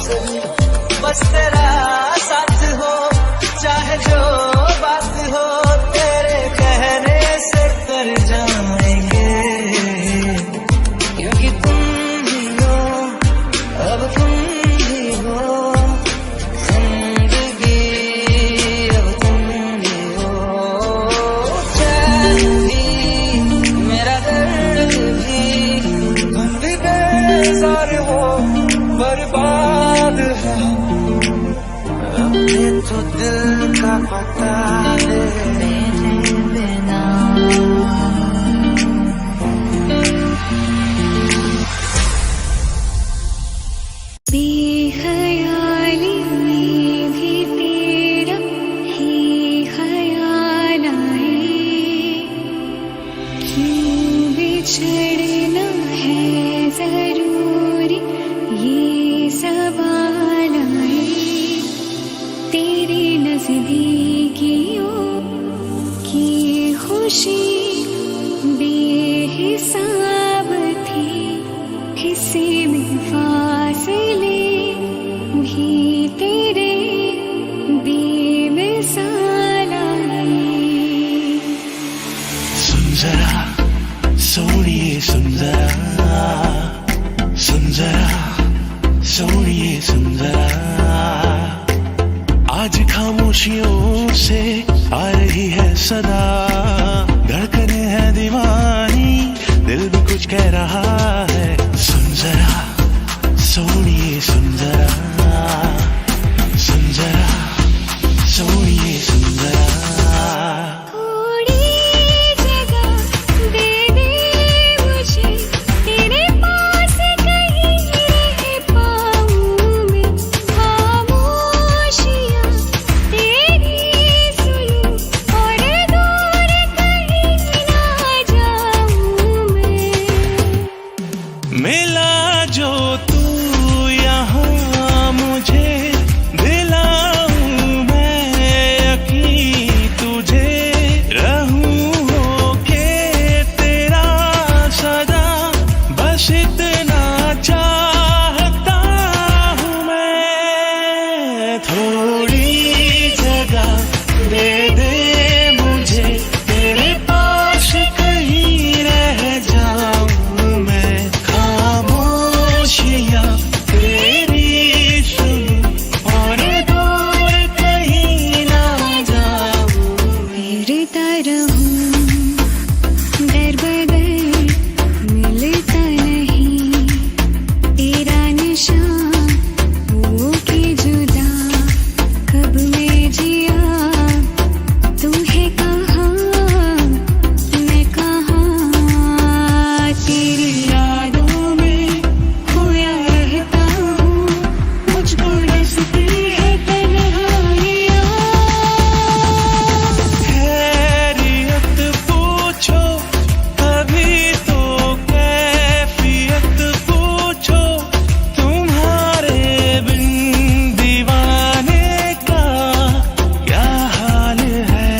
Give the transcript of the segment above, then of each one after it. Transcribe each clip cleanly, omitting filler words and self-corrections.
करूं, बस तेरा साथ हो, चाहे जो बात हो, तेरे कहने से कर जाएंगे, क्योंकि तुम ही हो, अब तुम ही हो जिंदगी, अब तुम ही हो। चैन भी मेरा दर्द भी, तुम भी बेजार हो, बर्बाद है, अपने तो दिल का पता दे बिना। बेख्याली में भी तेरा ही ख्याल आए, क्यों बिछड़ना है जरूरी ये सवाल आए, तेरे नजदीकियों की खुशी बेहिसाब थी, हिस्से में फासले भी तेरे बेमिसाल आए। सुन जरा सोनिए, सुन जरा, सुन जरा सोनिए, सुन जरा, आज खामोशियों से आ रही है सदा, धड़कने है दीवानी, दिल भी कुछ कह रहा है। सुन जरा सोनिए, सुन जरा, सुन जरा सोनिए, सुन जरा। थोड़ी जगह दे दे मुझे, तेरे पास कहीं रह पाऊं मैं, खामोशियाँ तेरी सुनूं और दूर कहीं ना जाऊं मैं। मिला जो तू यहाँ मुझे, दिलाऊं मैं यकीन तुझे, रहूं होके तेरा सदा, बस इतना चाहता हूँ मैं। थोड़ी जगह दे दे मुझे, तेरे पास कहीं रह जाऊं मैं, खामोशियाँ तेरी सुनूं और दूर कहीं ना जाऊं। फिरता रहूं दर बदर, मिलता नहीं तेरा निशान, हो के जुदा कब मैं जिया, तू है कहाँ मैं कहाँ, तेरी यादों में खोया रहता हूँ, मुझको डसती है तन्हाइयाँ। खैरियत पूछो कभी तो कैफियत पूछो, तुम्हारे बिन दीवाने का क्या हाल है।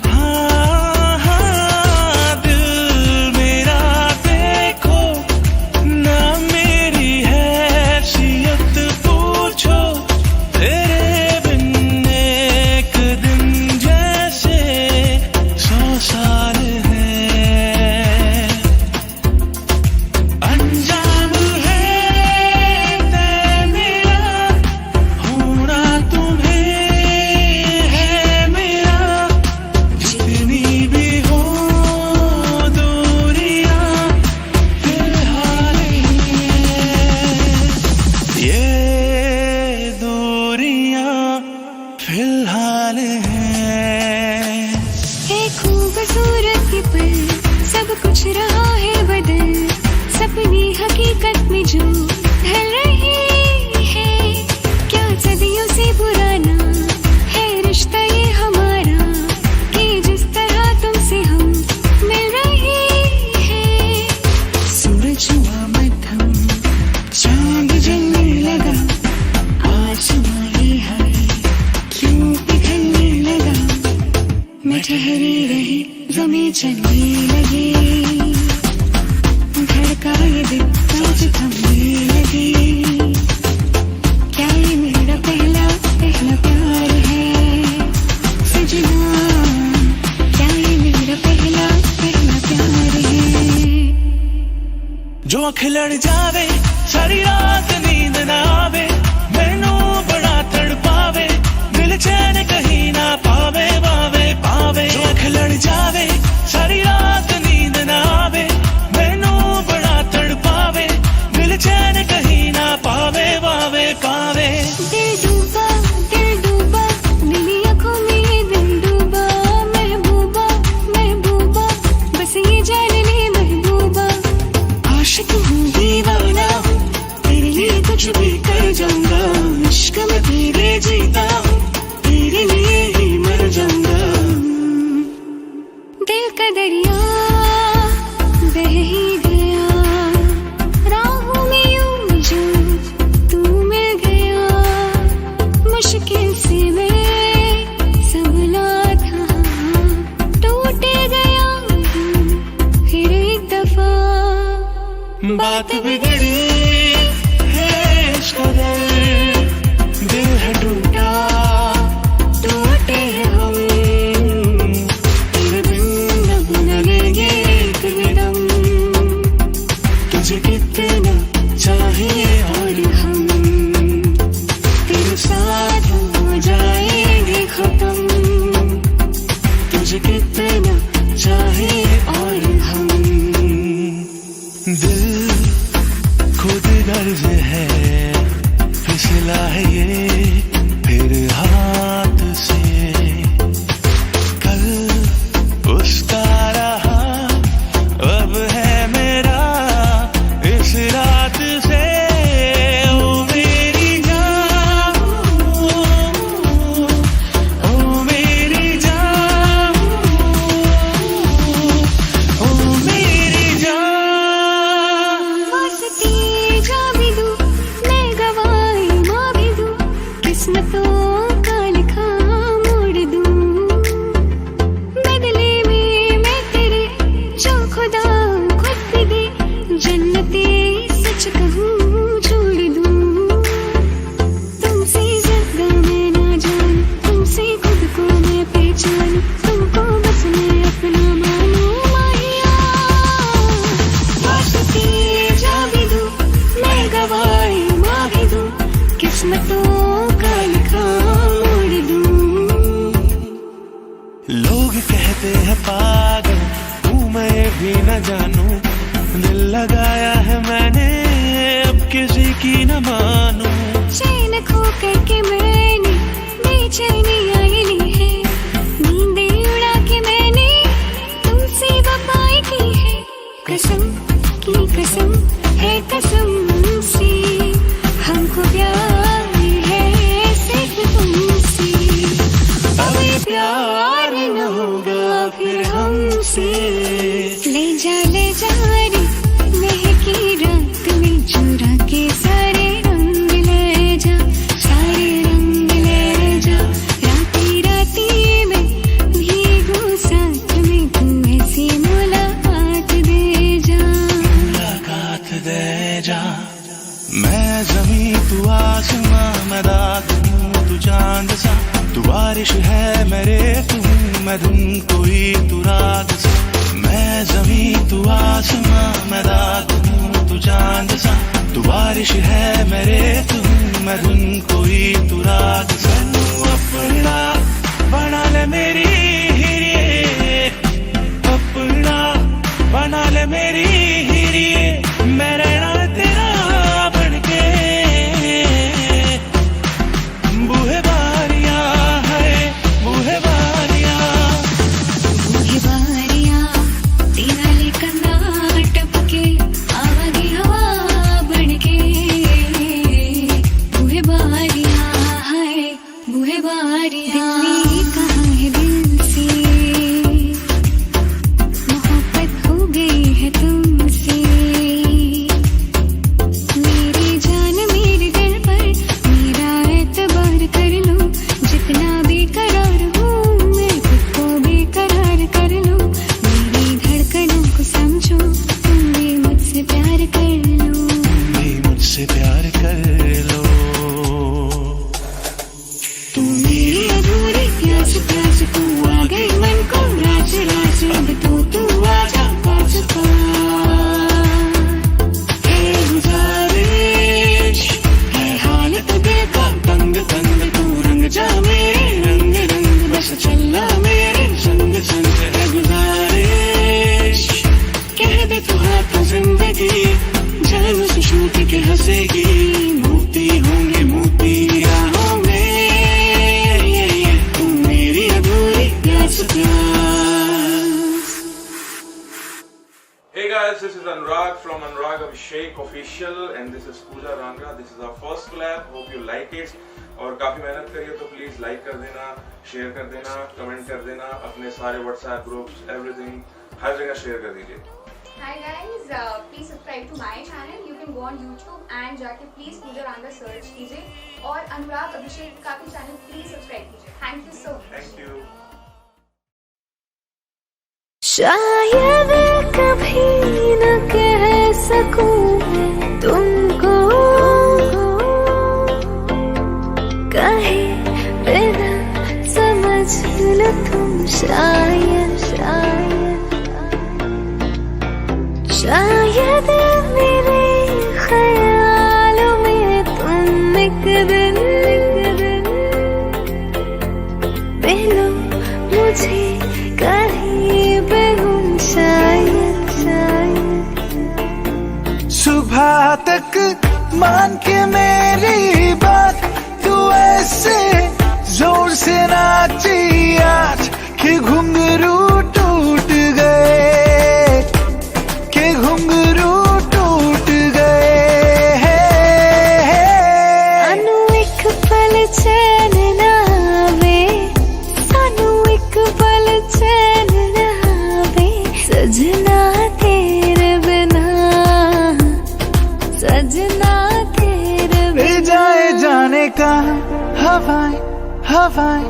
हाँ हाँ दिल मेरा देखो ना, मेरी हैसियत पूछो, तेरे बिन एक दिन जैसे 100 साल है। अंजाम है तय मेरा, होना तुम्हें है मेरा, जितनी भी हो दूरियां फिलहाल ये दूरियां फिलहाल हैं। है खूबसूरत ये पल, सब कुछ रहा है बदल, सपने हकीकत में जो ढल रहे हैं, क्या सदियों से पुराना है रिश्ता ये हमारा, कि जिस तरह तुमसे हम मिल रहे हैं। सूरज हुआ मध्यम, चांद जलने लगा, आसमां ये है क्यों पिघलने लगा, मैं ठहरी रही ज़मीं चलने लगी, धड़का ये दिल आज थमने लगी। अख लड़ जावे सारी रात नींद ना आवे मैनू बड़ा तड़पावे दिल चैन कहीं ना पावे पावे पावे अख लड़ जावे सारी रात नींद ना आवे मैनू बड़ा तड़पावे दिल चैन कहीं ना पावे पावे पावे दिल डूबा मेरी आंखों में ये दिल डूबा महबूबा महबूबा बस ये जान ले महबूबा आशिक हूँ दीवाना हूँ तेरे लिए कुछ भी कर जाऊंगा इश्क में तेरे जीता हूँ तेरे लिए ही मर जाऊंगा दिल का दरिया बह ही गया राहों में यूं जो तू मिल गया मुश्किल से मैं संभला था टूटे गया फिर एक दफा बात बिगड़ी है इस कदर दिल है टूटा टूटे हैं हम तेरे बिन अब न लेंगे एक कदम तुझे कितना चाहिए और हम तेरे साथ हो जाएंगे खत्म तुझे कितना चाहिए और हम दिल खुद गर्ज है फिसला है ये फिर हाथ से कल उसका रहा अब है मेरा इस रात से ओ मेरी जान ओ मेरी जान ओ मेरी जान वास्ते जा भी दूं मैं गवाही माँ भी दूं किस्मतों का लिखा मोड़ दूं बदले में मैं तेरे जो खुदा खुद भी दे जन्नते सच कहूँ छोड़ दूं तुमसे ज्यादा मैं ना जानूं तुमसे खुद को मैं पहचानूं तुमको बस मैं अपना मानूं माहिया वास्ते जा भी दूं मैं गवाही माँ भी दूं किस्मतों का लिखा मोड़ दूं लोग कहते हैं पागल हूँ मैं भी न जानूं दिल लगाया है मैंने अब किसी की न मानूं चैन खो करके मैंने बेचैनी आई ली है नींदें उड़ा के मैंने तुमसे वफाएं की है कसम की कसम है कसम से हमको प्यार है सिर्फ तुमसे अब ये प्यार न होगा फिर हमसे ले जा रे महकी रात में चुरा के सारे रंग ले जा सारे रंग ले जा राती राती में भीगू साथ में तू ऐसी मुलाकात दे जा मुलाकात दे जा मैं जमीन तू आसमां मैं रात हूँ तू चांद सा तू बारिश है मेरे तू मैं धुन कोई तू राग सा मैं जमीन तू आसमां मैं रात हूँ तू चांद सा तू बारिश है मेरे तू मैं धुन कोई तू राग सा तू अपना बना ले मेरी हिरिए अपना बना ले मेरी हिरिए मैं रहना तेरा बनके बूहे बारियां है बूहे बारियां तेरा लेकर ना टपके आवागी हवा बढ़के बूहे बारियां है बूहे बारियां दिल्ली कहाँ है दिल से मोहब्बत हो गई है तुमसे मेरी जान मेरे दिल पर मेरा एतबार कर लो जितना बेकरार हूँ मैं खुद को बेकरार कर लो मेरी धड़कनों को समझो तुम भी मुझसे प्यार कर लो भी मुझसे प्यार कर लो तू मेरी अधूरी प्यास प्यास तू आ गई मन को राज राज अब तू आजा पास पास हे टूट के हंसेगी, मोती होंगे मोती राहों में, तू मेरी अधूरी प्यास प्यास। Hey guys, this is Anurag from Anurag Abhishek Official and this is Pooja Rangra. This is our first collab. Hope you like it. और काफी मेहनत करी है तो प्लीज लाइक कर देना, शेयर कर देना, कमेंट कर देना, अपने सारे व्हाट्सएप ग्रुप्स एवरीथिंग हर जगह शेयर कर दीजिए। Hi guys, please subscribe to my channel. You can go on YouTube and जाके please Pooja Rangra search कीजिए और अनुराग अभिषेक का भी चैनल please subscribe कीजिए। Thank you so much. Thank you. शायद कभी न कह सकूं मैं तुमको, कहे बिना समझ लो तुम शायद शायद मेरे ख्यालों में तुम एक दिन मिलो मुझे कहीं पे गुम शायद सुबह तक मान के मेरी बात तू ऐसे जोर से नाची आज कि घुंघरू टूट गए, कि घुंघरू टूट गए। अनु एक पल चैन ना आवे, सानू एक पल चैन ना आवे, सजना तेरे बिना, सजना तेरे ले जाए जाने का हवाएं हवाएं,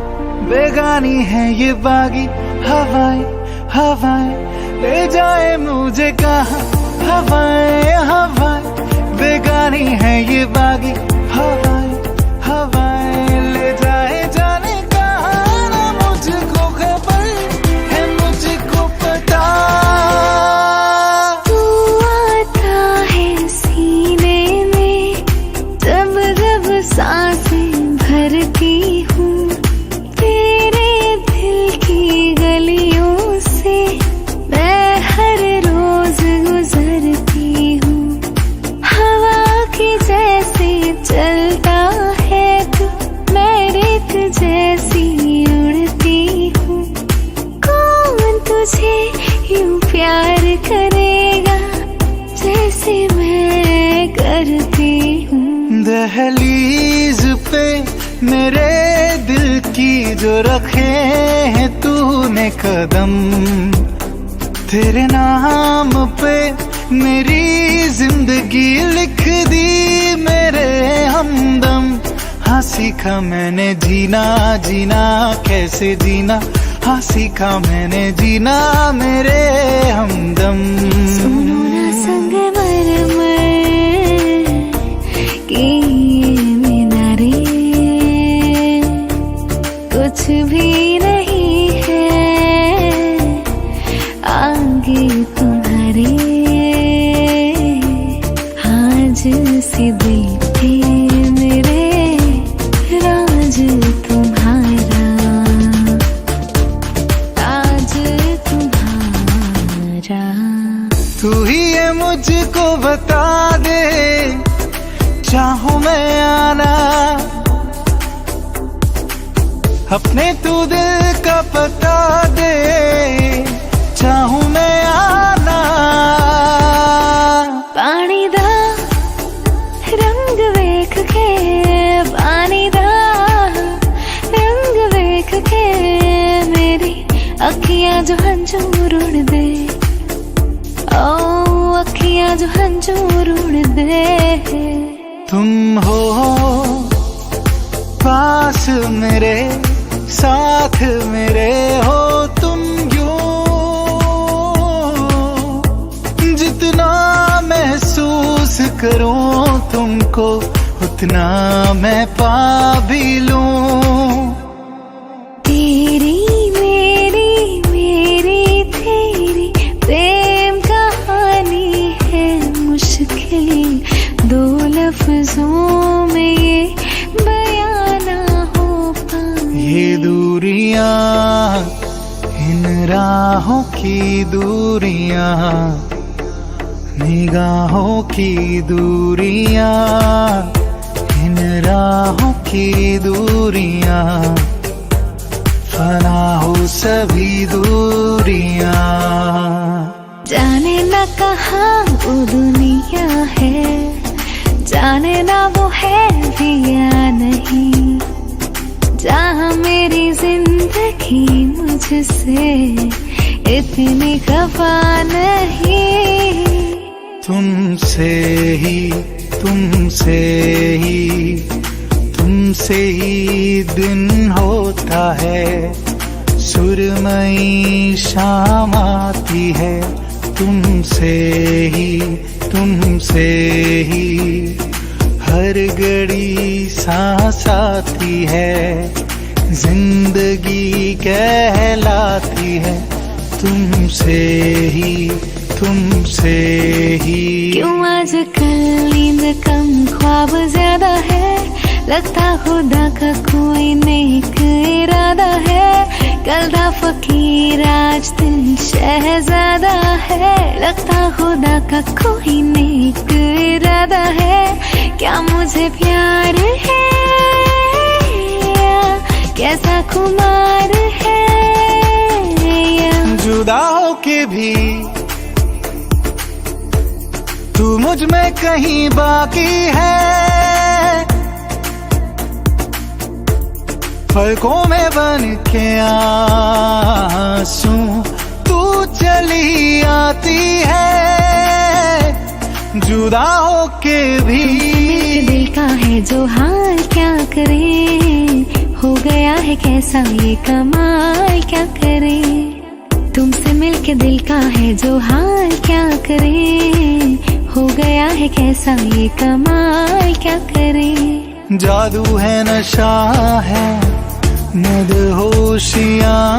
बेगानी है ये बागी हवाएं हवाएं, ले जाए मुझे कहाँ हवाएं हवाएं, बेगानी है ये बागी हवाएं हवाएं, ले जाए जाने कहाँ ना मुझको खबर है मुझको पता। तू आता है सीने में जब जब सांसें भरती हूँ, तेरे दिल की गलियों से मैं हर रोज गुजरती हूँ, हवा की जैसे चलता है तू, मैं रेत जैसी उड़ती हूँ, कौन तुझे यूं प्यार करेगा जैसे मैं करती हूँ। दहलीज पे मेरे दिल की जो रखे हैं तूने कदम, तेरे नाम पे मेरी जिंदगी लिख दी मेरे हमदम। हाँ सीखा मैंने जीना जीना कैसे जीना, हाँ सीखा मैंने जीना मेरे हमदम। सुनो ना संगमरमर की मीनारे, कुछ भी नहीं है आगे तुम्हारे, आज से बेटे मेरे राज तुम्हारा, आज तुम्हारा। तू ही ये मुझको बता दे चाहूं मैं आना, अपने तू दिल का पता दे चाहूं मैं आना। पानी दा रंग वेख के, पानी दा रंग वेख के मेरी अखियां जो हंजूर उड़ दे, ओ अखियां जो हंजूर उड़ दे। तुम हो पास मेरे साथ मेरे हो तुम यूं, जितना महसूस करूं तुमको उतना मैं पा भी लूं। तेरी मेरी मेरी तेरी प्रेम कहानी है मुश्किल, दो लफ्जों में ये बयां ना हो पाए। ये दूरियां इन राहों की दूरियां निगाहों की दूरियां, इन राहों की दूरियां, फना हो सभी दूरियां। जाने ना कहाँ वो दुनिया है, जाने ना वो है भी या नहीं, जहाँ मेरी जिंदगी मुझसे इतनी खफा नहीं। तुमसे ही तुमसे ही तुमसे ही दिन होता है, सुरमई शाम आती है, तुमसे ही हर घड़ी सांस आती है, जिंदगी कहलाती है, तुमसे ही क्यों आजकल नींद कम ख्वाब ज्यादा है, लगता खुदा का कोई नेक इरादा है, कल था फकीर आज दिन शहजादा है, लगता खुदा का कोई नेक इरादा है, क्या मुझे प्यार है या कैसा खुमार है, या जुदा होके भी तू मुझ में कहीं बाकी है, पलकों में बन के आंसू तू चली आती है, जुदा होके भी। दिल का है जो हाल क्या करे, हो गया है कैसा ये कमाल क्या करे, तुमसे मिलके दिल का है जो हाल क्या करे, हो गया है कैसा ये कमाल क्या करे। जादू है नशा है मदहोशियाँ,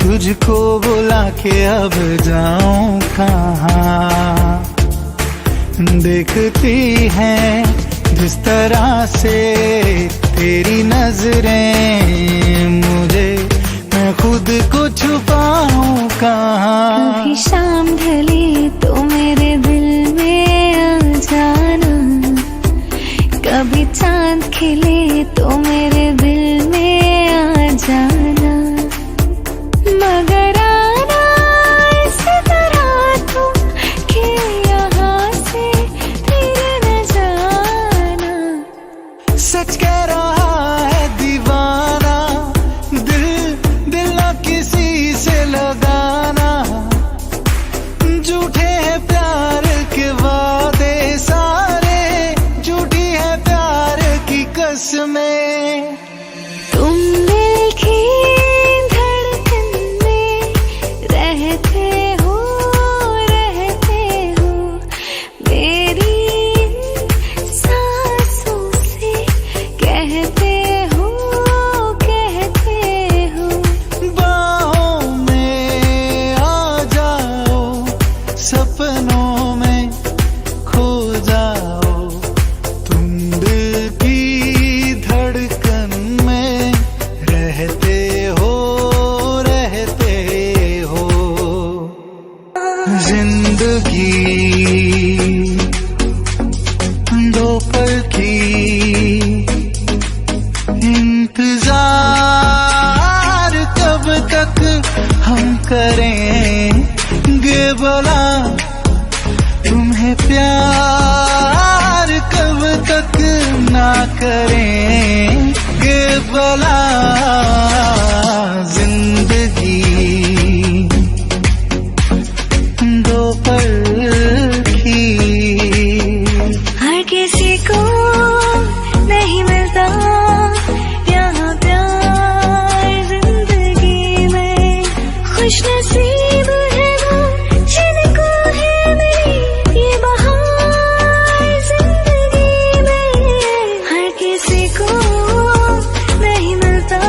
तुझको बुला के अब जाऊं कहाँ, देखती है जिस तरह से तेरी नजरें मुझे, मैं खुद को छुपाऊं कहाँ। कभी शाम ढले तो मेरे दिल में आ जाना, कभी चांद खिले तो मेरे दिल में आ जाना, मगर आना इस तरह तुम कि यहाँ से फिर न जाना। सच कह रहा है दीवाना, दिल ना किसी से लगाना, झूठे हैं प्यार के वादे सारे, झूठी है प्यार की कसमें। तुम दिल की धड़कन में रहते हो मेरी सांसों से, कहते हो बाहों में आ जाओ, सपनों में खो जाओ, तुम दिल की धड़कन में रहते हो। जिंदगी दो पल की इंतजार, कब तक हम करेंगे भला तुम्हें प्यार, कब तक ना करेंगे भला। जिंदगी दो पल की, हर किसी को नहीं मिलता यहाँ प्यार, जिंदगी में खुश नसीब है वो जिनको है मेरी ये बहार, जिंदगी में हर किसी को नहीं मिलता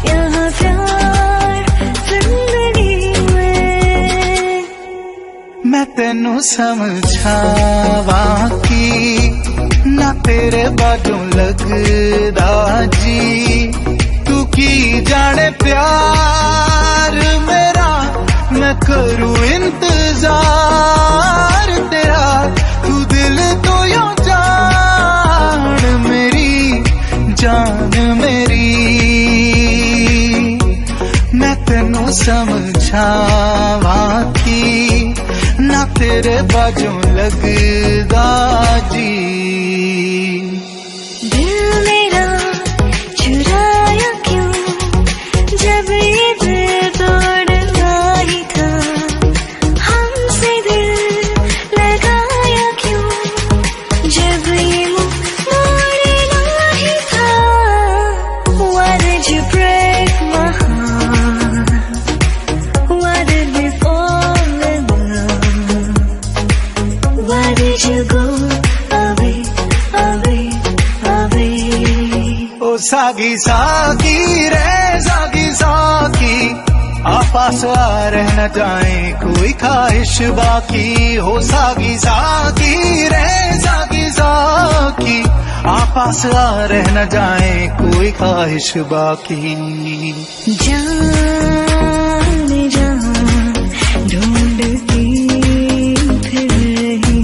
यहाँ प्यार, जिंदगी में। मैं तेनू समझावा की ना तेरे बाजों लगदा जी, तू की जाने प्यार मेरा मैं करूं इंतजार तेरा, तू दिल तो यूं जान मेरी, जान मेरी। मैं तेनू समझावा की ना तेरे बाजों लगदा जी। दिल मेरा चुराया क्यों जब ये दिल तोड़ना ही था, हमसे दिल लगाया क्यों जब ये मुँह मोड़ना ही था। Why did you break my heart? Why did we fall in love? Why did you go away, away, away? ओ सागी सागी रे सागी सागी, आपस आ रह न जाए कोई ख्वाहिश बाकी। हो सागी सागी रे सागी सागी, आपस आ रह न जाए कोई ख्वाहिश बाकी। जान जान ढूंढती फिर रही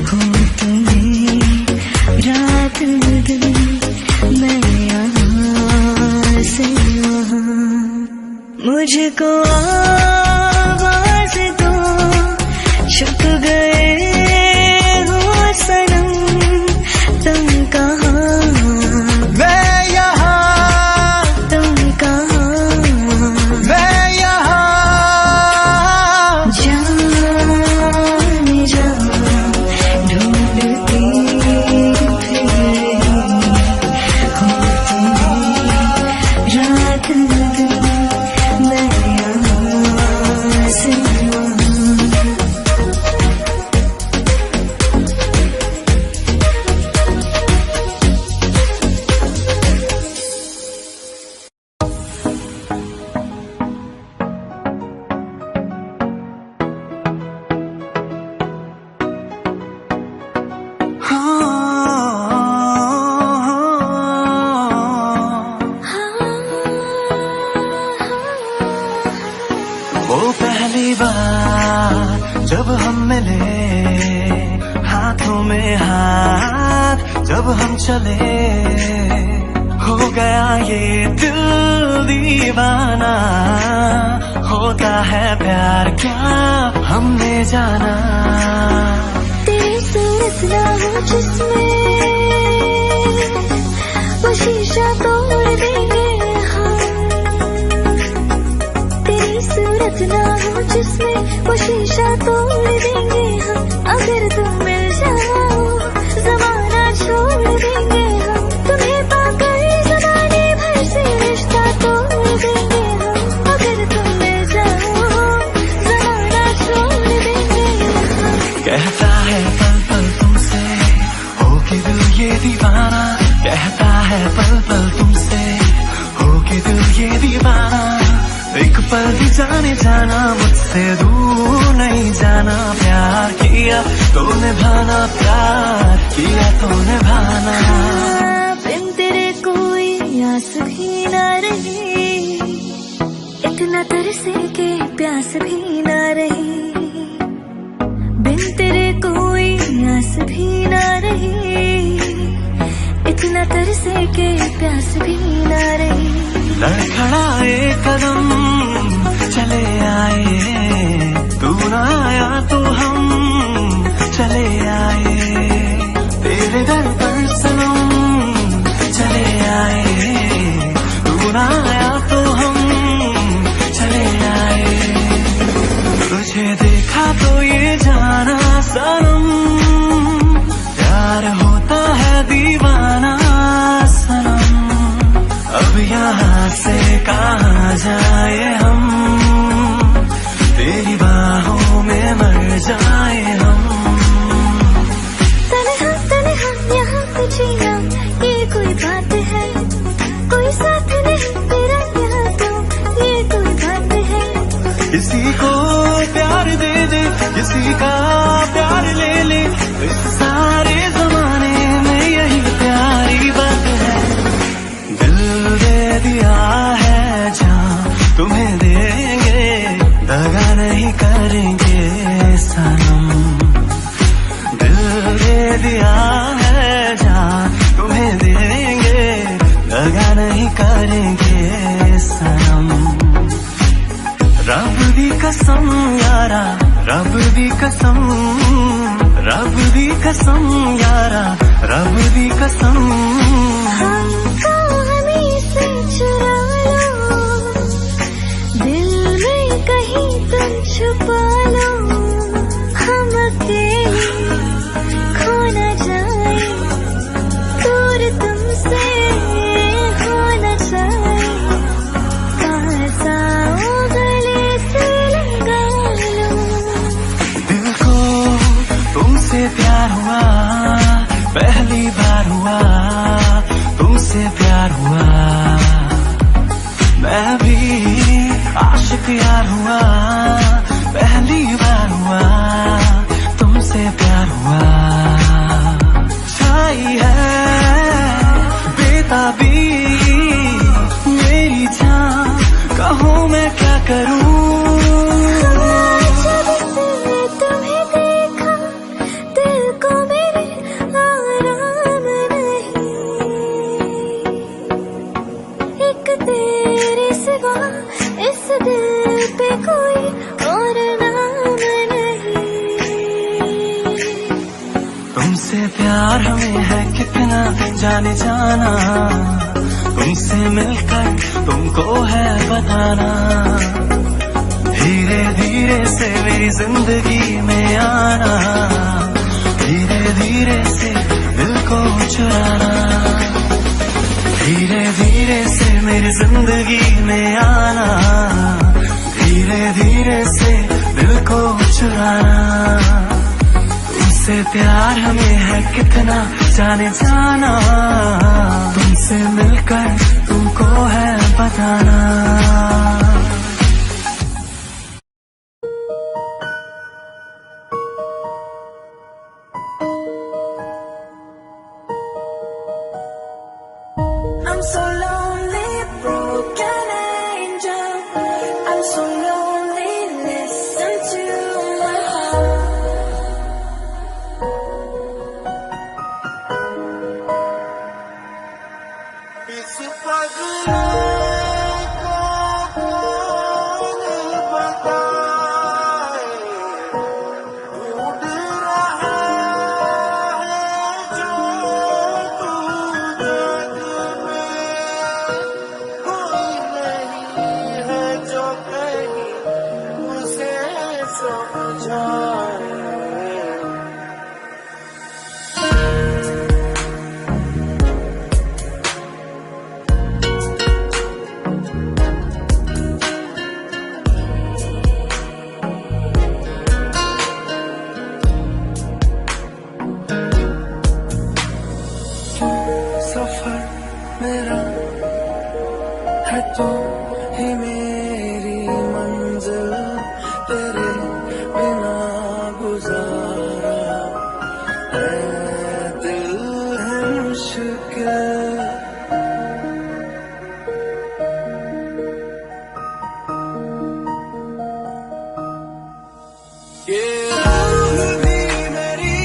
हूँ तुम्हें रात दिन, मैं यहाँ से वहाँ। मुझको आवाज दो, छुप गए हो सनम, तुम कहाँ, मैं यहाँ, तुम कहाँ, मैं यहाँ। जान जान ढूंढती फिर रही हूँ तुम्हें रात दिन, मैं यहाँ से वहाँ। वो पहली बार जब हम मिले, हाथों में हाथ जब हम चले, हो गया ये दिल दीवाना। होता है प्यार क्या हमने जाना। तेरी सूरत ना हो जिसमें वो शीशा तोड़ देंगे हम, तेरी सूरत ना हो जिसमें वो शीशा तोड़ देंगे हम। अगर तुम मिल जाओ जमाना छोड़ देंगे हम, तुम्हें पाकर जमाने भर से रिश्ता तोड़ देंगे हम। अगर तुम मिल जाओ जमाना छोड़ देंगे हम। कहता है पल पल तुमसे हो के दिल ये दीवाना, कहता है पल पल तुमसे हो के दिल ये दीवाना। एक पल भी जाने जाना मुझसे दूर नहीं जाना। प्यार किया तो निभाना, प्यार किया तो निभाना। बिन तेरे कोई आस भी ना रही, इतना तरसे के प्यास भी ना रही। बिन तेरे कोई आस भी ना रही, इतना तरसे के प्यास भी ना रही। लड़खड़ाए कदम चले आए, तू ना आया तो हम चले आए। तेरे दर पर सनम चले आए, तू ना आया तो हम चले आए। तुझे देखा तो ये जाना सनम, प्यार होता है दीवाना सनम। अब यहाँ से कहाँ जाए हम, तेरी बाहों में मर जाए हम। तन्हा तन्हा यहाँ पे जीना ये कोई बात है, कोई साथ नहीं तेरा यहाँ तो ये कोई बात है। किसी को प्यार दे दे, किसी का प्यार ले ले, इस सारे जमाने में यही प्यारी बात है। दिल दे दिया है जहाँ तुम्हें देंगे, दगा दे दिया है जान तुम्हें देंगे, दगा नहीं करेंगे सनम। रब दी कसम यारा, रब दी कसम, रब दी कसम यारा, रब दी कसम। हमको हमें से चुरा लो, दिल में कहीं तुम छुपा लो, हम अकेले खो न जाए, दूर तुमसे हो न जाए, पास आओ गले से लगा लो। दिल को तुमसे प्यार हुआ, पहली बार हुआ तुमसे प्यार हुआ। मैं भी आशिक यार हुआ, पहली बार हुआ तुमसे प्यार हुआ। छाई है बेताबी मेरी जान, कहो मैं क्या करूं। जब से तुम्हें देखा, दिल को मेरे आराम नहीं, एक तेरे सिवा इस दिल पे कोई और नाम नहीं। तुमसे प्यार हमें है कितना जाने जाना, तुमसे मिलकर तुमको है बताना। धीरे धीरे से मेरी जिंदगी में आना, धीरे धीरे से दिल को चुराना। धीरे धीरे से मेरी जिंदगी में आना, धीरे धीरे से दिल को चुराना। तुमसे प्यार हमें है कितना जाने जाना, तुमसे मिलकर तुमको है बताना। I'm so lonely, broken angel. I'm so lonely, listen to my heart. इस पगले को कौन बताए, ढूंढ रहा है जो तू जग में, कोई नहीं है जो कहीं उसे समझाए। सफर मेरा है तो ही मेरी मंजिल, तेरे बिना गुजारा है दिल है मुश्किल। ये रूह भी मेरी,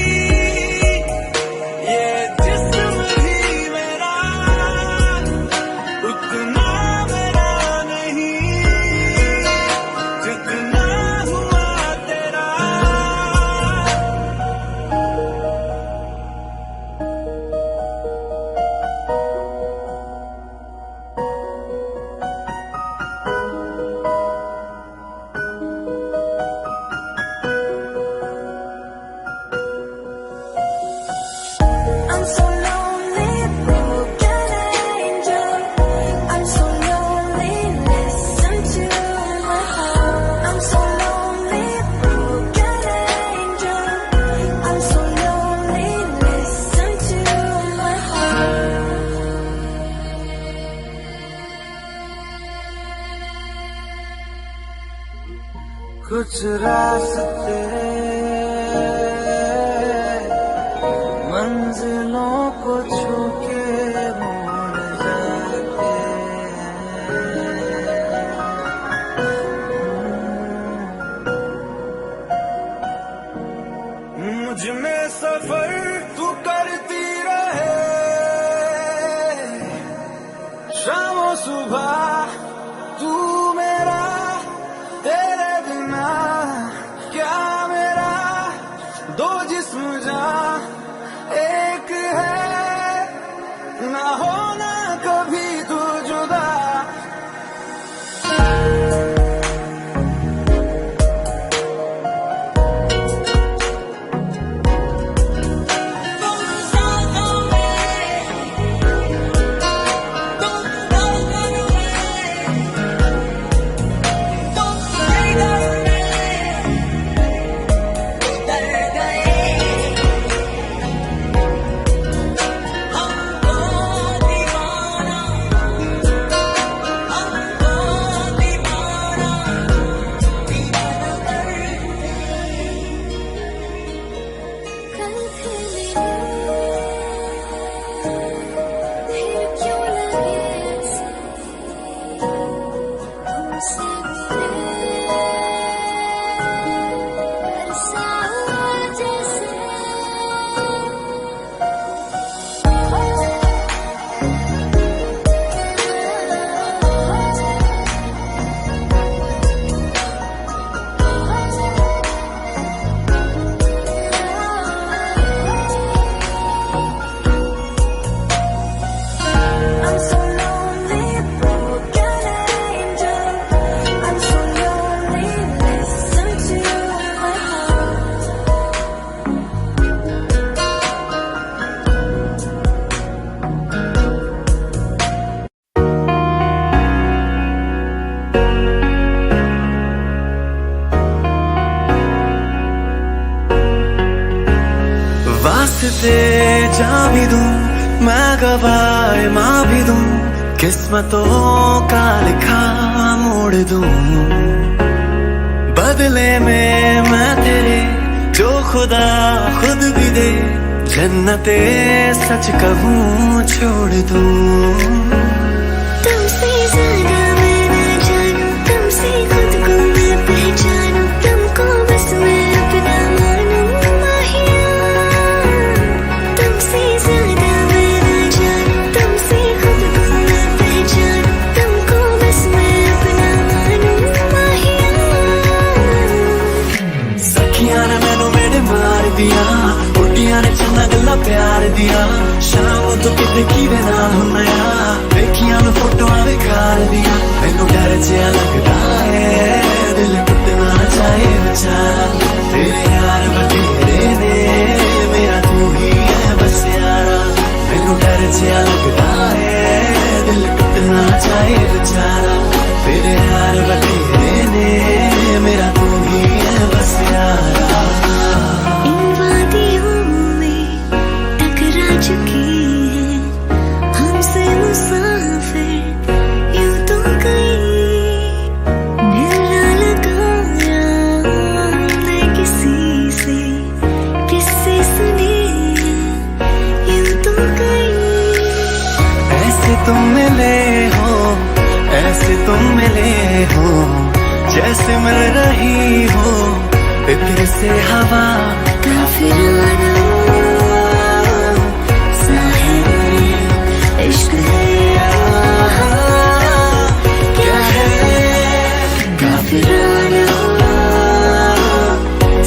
ये जिस्म भी मेरा, उतना मेरा नहीं जितना हुआ तेरा। I'm so lonely, broken angel. I'm so lonely, listen to my heart. I'm so lonely, broken angel. I'm so lonely, listen to my heart. कुछ रास्ते मंजिलों को छू के मुड़ जाते हैं। मुझ में सफर तू सुबह तू मेरा, तेरे बिना क्या मेरा, दो जिस्म जहां एक है, ना होना कभी तू जुदा। कल फिर मिले, फिर क्यों लगे ऐसे, तुमसे मिले, बरसा हुआ जैसे। I'm so lonely, broken angel. I'm so lonely, listen to my heart. वास्ते जा भी दूं मैं, गवाए माँ भी दूं, किस्मतों का लिखा मोड़ दूं, बदले में मैं तेरे जो खुदा खुद भी दे, जन्नते सच कहूँ छोड़ दूं। तुमसे ज्यादा मैं न जानूं, तुमसे खुद को मैं पहचानूं, तुमको बस मैं अपना मानूं माहिया। तुमसे ज्यादा मैं न जानूं, तुमसे खुद को मैं पहचानूं, तुमको बस मैं अपना मानूं माहिया। सखियां ने मैनू मेरे मार दिया, उड्डियां ने चंगा गल्ला प्यार दिया, शाम तो किते किवे नाल हुन्ना, देखियां मैं फोटोआं विखार दिया, मैनू डर जिहा लगदा है, दिल टुटना चाहे बेचारा, तेरे यार बतेरे ने, मेरा तू ही है बस यारा, मैनू डर जिहा लगदा है, दिल टुटना चाहे बेचारा, तेरे यार बतेरे ने, मेरा तू ही है बस यारा। इन वादियों में टकरा चुकी है हमसे मुसाफिर, यूं तो कहीं दिल ना लगाया हमने किसी से, किससे सुने यूं तो कहीं। ऐसे तुम मिले हो, ऐसे तुम मिले हो, जैसे मिल रही हो इत्र से हवा, काफिराना साहिब इश्क है क्या है, काफिराना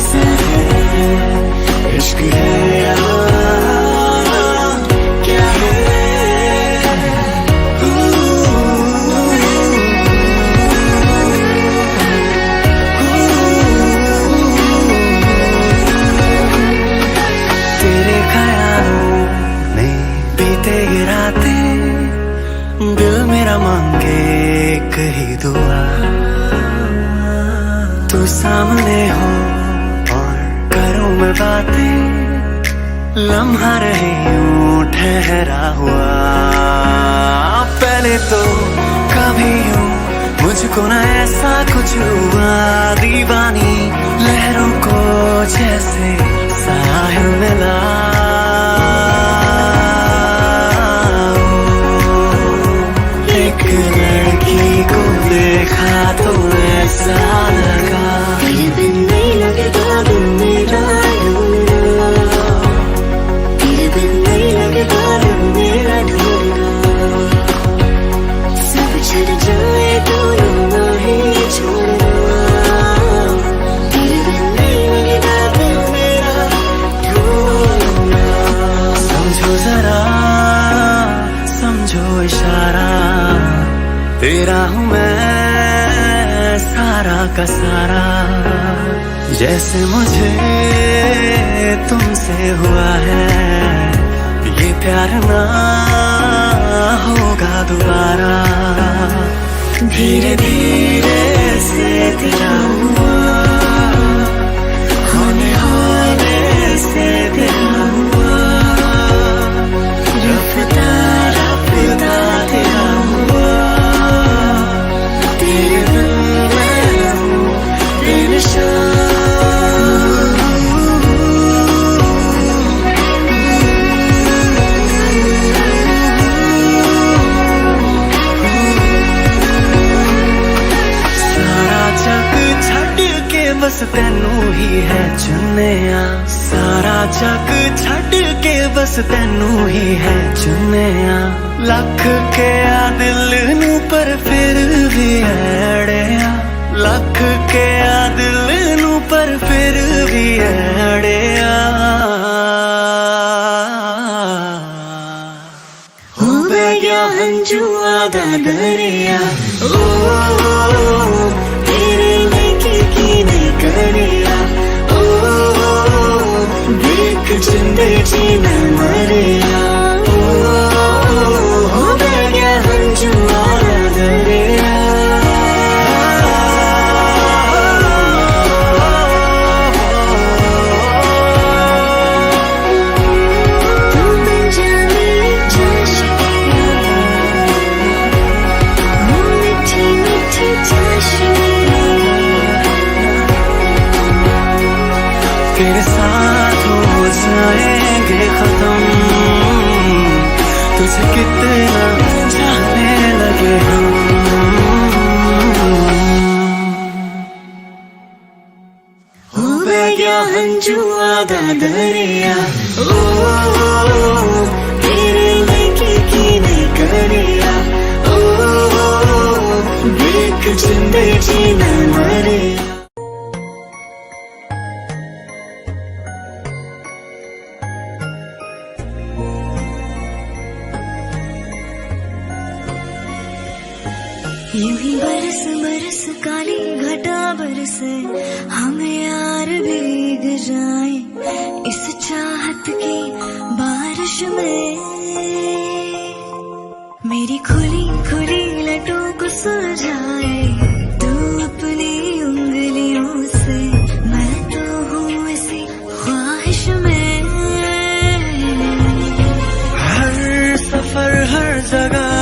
साहिब इश्क है क्या है। तेरे ख्यालों में बीते ये रातें, दिल मेरा मांगे एक ही दुआ, तू सामने हो और करूं मैं बातें, लम्हा रहे यूं ठहरा हुआ, पहले तो कभी यूं मुझको ना ऐसा कुछ हुआ, दीवानी लहरों को जैसे साहिल मिला, एक लड़की को देखा तो ऐसा लगा, तेरे बिन नहीं लगता दिल मेरा, तेरे बिन नहीं लगता दिल मेरा ढूंढा, सब तेरा हूँ मैं सारा का सारा, जैसे मुझे तुमसे हुआ है ये प्यार ना होगा दोबारा। धीरे धीरे से तेरा हुआ, होने होने से तेरा हुआ, रफ्ता रफ्ता तेरा हुआ, तेरे बिन मैं हूँ बेनिशान। बस तैनू ही है चुने आ, सारा जग छड़ के बस तैनू ही है चुने आ। लख के आ दिल नू पर फिर भी अड़िया, लख के आ दिल नू पर फिर भी अड़िया। हो गया हंजुआ दा दरिया, ओ तेरे लेके की नहीं करिया, ओ देख जिंदे जी मैं मरिया, हो गया हंजुआ दा दरिया। तेरे साथ हो जाएंगे खत्म, तुझे कितना जाने लगे हम। हो गया हंजुआ दा दरिया, ओ तेरे लेके की नहीं करिया, ओ देख जिंदे जी मैं मरिया। यूं ही बरस बरस काली घटा बरसे, हम यार भीग जाए इस चाहत की बारिश में। मेरी खुली खुली लटों को सुलझाए तू अपनी उंगलियों से, मैं तो हूँ इसी ख्वाहिश में। हर सफर हर जगह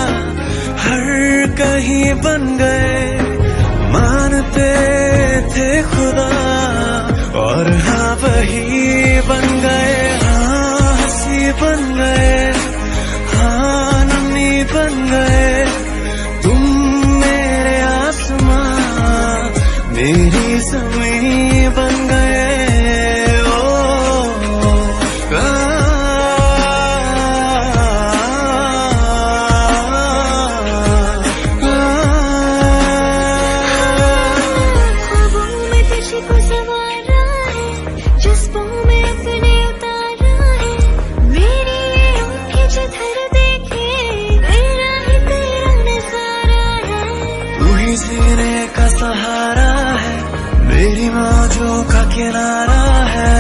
हर कहीं बन गए, मानते थे खुदा और हाँ वही बन गए, हाँ हंसी बन गए, हाँ नमी बन गए। तुम मेरे आसमां मेरी ज़मीं बन गए। जीने का सहारा है, मेरी मौजों का किनारा है,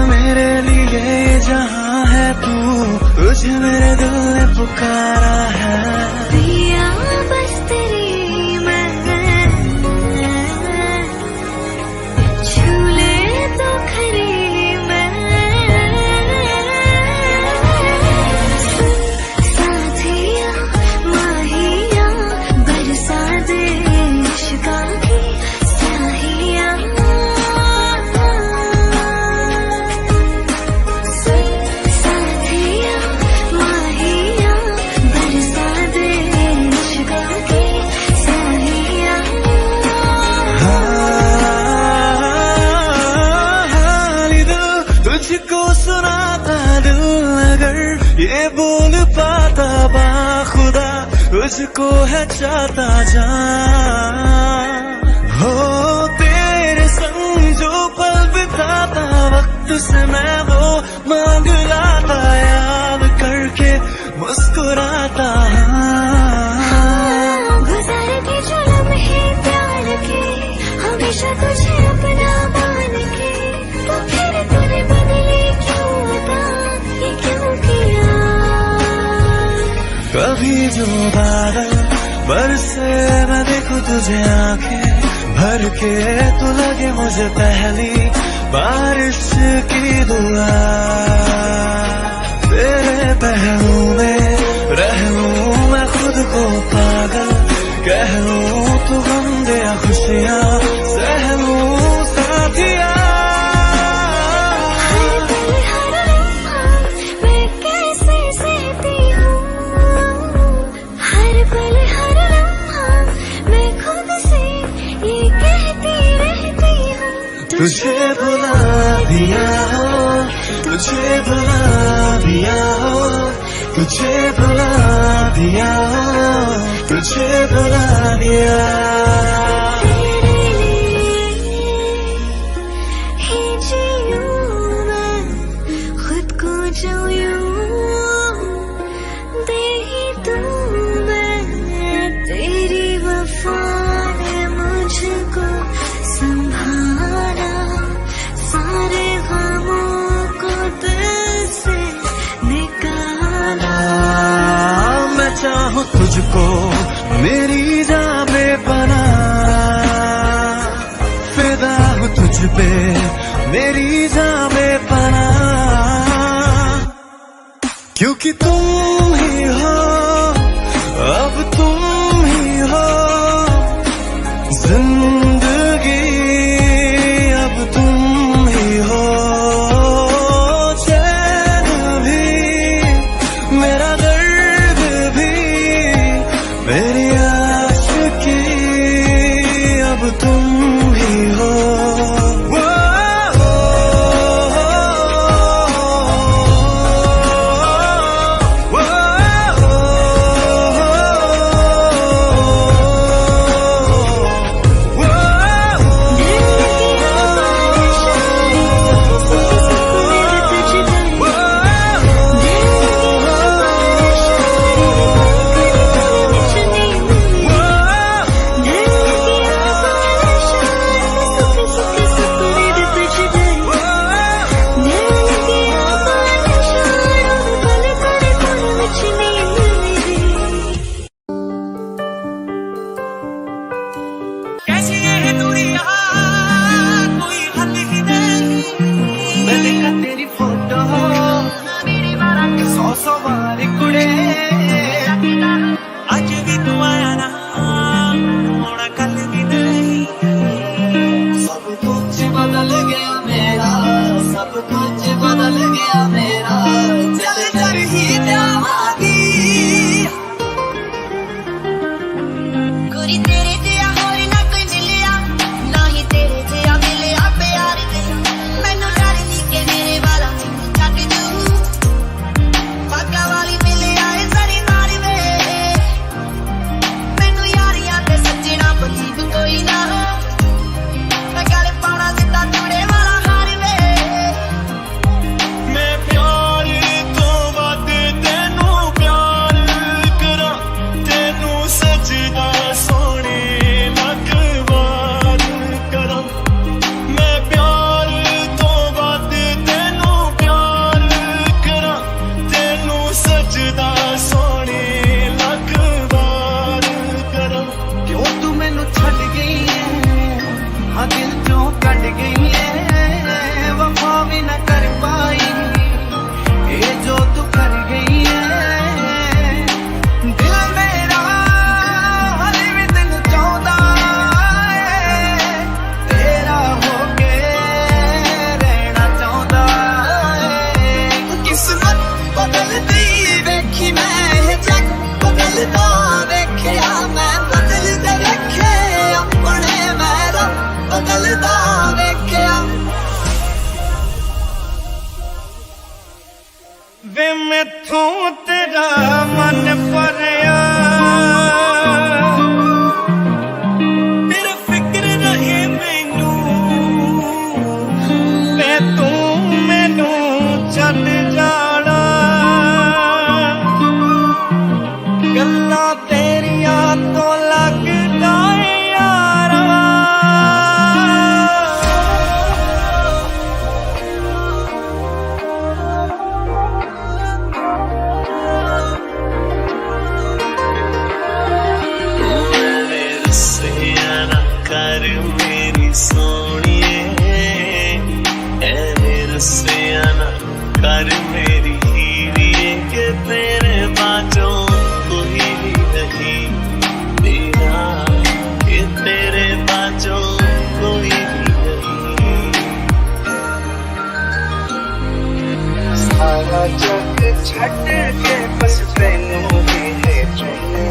मेरे लिए जहाँ है तू, तुझे मेरे दिल ने पुकारा है। पिया बस तेरी मैं झूले तो खरी मैं, साथिया माहिया बरसा दे इश्क़ा की स्याहिया। साथिया माहिया बरसा दे इश्क़ा की स्याहिया। हाली दिल तुझको सुनाता दिल, अगर ये बोल पाता बाखुदा तुझको है चाहता जान। हो तेरे संग जो पल बिताता वक्त से मैं वो मांग लाता, याद करके मुस्कुराता। गुज़र कभी जो बादल बरसे मैं देखूं तुझे आंखें भर के, तो लगे मुझे पहली बारिश की दुआ। तेरे पहलू में रह लूं मैं खुद को पागल, कह लूं तू गम दे खुशियाँ सह लूं साथिया। मैं कैसे सहती हूँ हर पल हर लम्हा, मैं खुद से ये कहती रहती हूँ तुझे भुला दिया हो, तुझे भुला दिया हो, तुझे भुला दिया हो, तुझे भुला दिया। तेरे लिए ही जीऊँ मैं, खुद को जो यूं दे ही दूँ मैं। तेरी वफा ने मुझको संभाला, सारे गमों को दिल से निकाला। मैं चाहूँ तुझको मेरी जान बेपना, फिदा हूँ तुझ पे मेरी जान बेपना, क्योंकि तुम ही हो अब तुम ही हो जिंदगी, अब तुम ही हो चैन भी मेरा दर्द भी मेरी आशिकी, अब तुम ही हो। तेरी फोटो सौ बार कुड़े, आज भी तू आया ना होना कल भी नहीं। सब कुछ बदल गया मेरा, सब कुछ बदल गया मेरा, चल कर ही जावांगी। गोरी तेरे जिया होर ना कोई मिलिया, ना ही तेरे जिया मिलिया प्यार दे। मैनू डर नी के मेरे वाला छड्ड जू, भागा वाली मिले आए सारी नारी वे। मैनू यारियां ते सज्जना बलीव कोई ना, मैं गल पाउणा दिता चूड़े वाला हार वे। मैं प्यार तो वध तेनू प्यार करा, तेनू सजदा सोने लख बार करा। मैं प्यार तो वध तेनू प्यार करा, तेनू सजदा सोने लख बार करा। क्यों तू मैनू छड़ गई है, हाँ दिल चों कट गई है, वफा भी न कर पाई ये जो तू कर गई है। दिल मेरा हले भी तेन चाहता है, तेरा होके रहना चाहता है। किस्मत बदलती देखी मैं, जग बदलता देखिया मैं, बदलते रखे अपने मैं बदलता देखिया। वे मैथों तेरा मन भरिया, तेरा फिक्र रहे मैनू, वे तू मैनू छड्ड जाना। गल्लां तेरियां तो लगदा यारा, छट के बस तेनू ही है चुने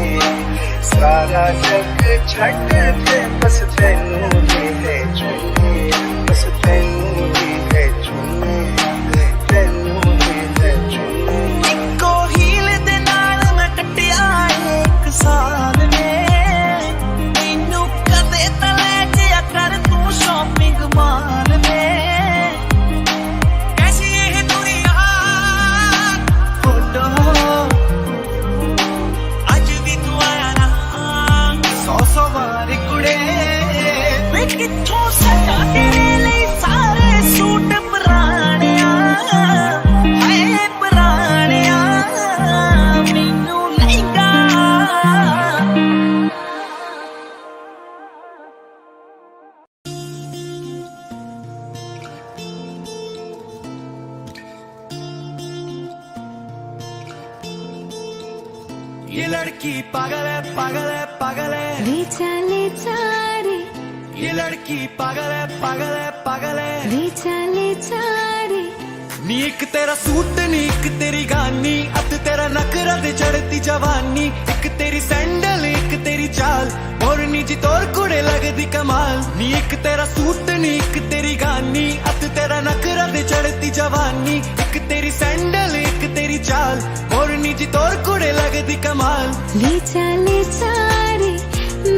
सारा जग छट के बस तेनू ही है चुने बस तेनू ही है चुने तेनू ही है चुने इको हील दे नाल मैं कटिया एक साल में मैनू कदे तां ले जिया कर तू शॉपिंग माल में कैसी ये दुनिया फोटो अज भी तू आया ना 100 वारी कुड़े मैं किथों सजा तेरे लिए सारे सूट पुराणिया हाय पुराणिया मैनू लहंगा ये लड़की पागल है पागल है पागल है ले चारे ये लड़की पागल है पागल है पागल है ले चारे नी एक तेरा सूट नी एक तेरी गानी अत तेरा नखरा दे चढ़ती जवानी एक तेरी सैंडल एक तेरी चाल और नीची तोर कुड़े लगदी कमाल नी एक तेरा सूट नी एक तेरी गानी अत तेरा नखरा दे चढ़ती जवानी एक तेरी सैंडल एक तेरी चाल और नीची तोर कुड़े लगदी कमाल ले चारे